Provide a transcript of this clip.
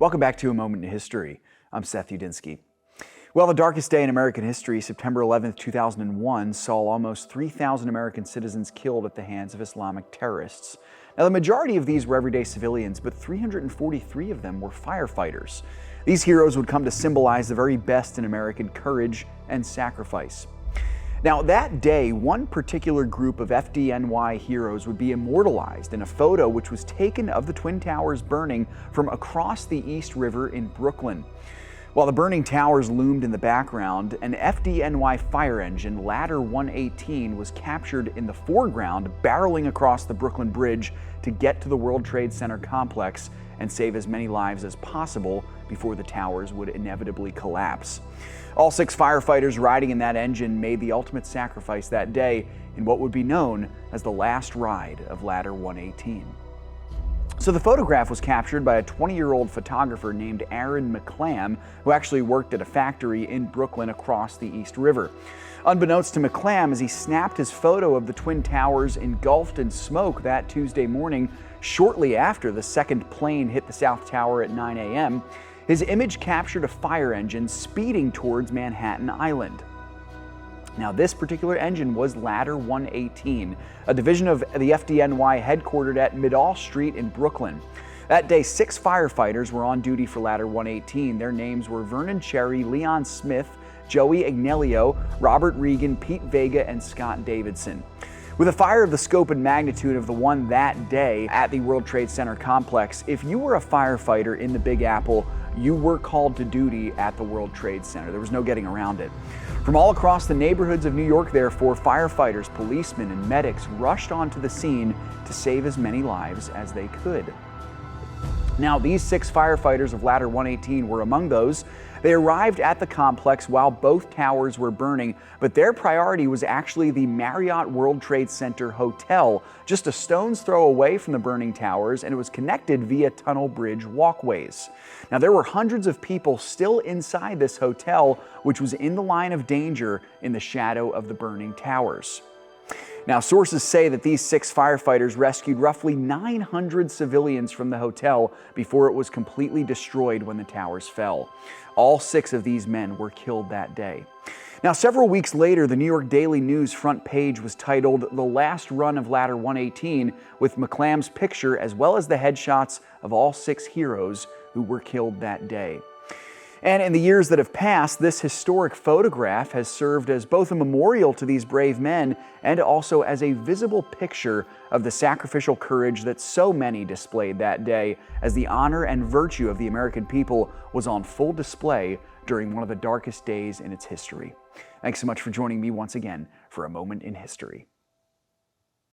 Welcome back to A Moment in History. I'm Seth Udinsky. Well, the darkest day in American history, September 11th, 2001, saw almost 3,000 American citizens killed at the hands of Islamic terrorists. Now, the majority of these were everyday civilians, but 343 of them were firefighters. These heroes would come to symbolize the very best in American courage and sacrifice. Now, that day, one particular group of FDNY heroes would be immortalized in a photo which was taken of the Twin Towers burning from across the East River in Brooklyn. While the burning towers loomed in the background, an FDNY fire engine, Ladder 118, was captured in the foreground, barreling across the Brooklyn Bridge to get to the World Trade Center complex and save as many lives as possible before the towers would inevitably collapse. All 6 firefighters riding in that engine made the ultimate sacrifice that day in what would be known as the last ride of Ladder 118. So the photograph was captured by a 20-year-old photographer named Aaron McClam, who actually worked at a factory in Brooklyn across the East River. Unbeknownst to McClam, as he snapped his photo of the Twin Towers engulfed in smoke that Tuesday morning, shortly after the second plane hit the South Tower at 9 a.m., his image captured a fire engine speeding towards Manhattan Island. Now, this particular engine was Ladder 118, a division of the FDNY headquartered at Midall Street in Brooklyn. That day, 6 firefighters were on duty for Ladder 118. Their names were Vernon Cherry, Leon Smith, Joey Agnello, Robert Regan, Pete Vega, and Scott Davidson. With a fire of the scope and magnitude of the one that day at the World Trade Center complex, if you were a firefighter in the Big Apple, you were called to duty at the World Trade Center. There was no getting around it. From all across the neighborhoods of New York, therefore, firefighters, policemen, and medics rushed onto the scene to save as many lives as they could. Now, these 6 firefighters of Ladder 118 were among those. They arrived at the complex while both towers were burning, but their priority was actually the Marriott World Trade Center Hotel, just a stone's throw away from the burning towers, and it was connected via tunnel bridge walkways. Now, there were hundreds of people still inside this hotel, which was in the line of danger in the shadow of the burning towers. Now, sources say that these 6 firefighters rescued roughly 900 civilians from the hotel before it was completely destroyed when the towers fell. All 6 of these men were killed that day. Now, several weeks later, the New York Daily News front page was titled "The Last Run of Ladder 118" with McClam's picture as well as the headshots of all 6 heroes who were killed that day. And in the years that have passed, this historic photograph has served as both a memorial to these brave men and also as a visible picture of the sacrificial courage that so many displayed that day, as the honor and virtue of the American people was on full display during one of the darkest days in its history. Thanks so much for joining me once again for A Moment in History.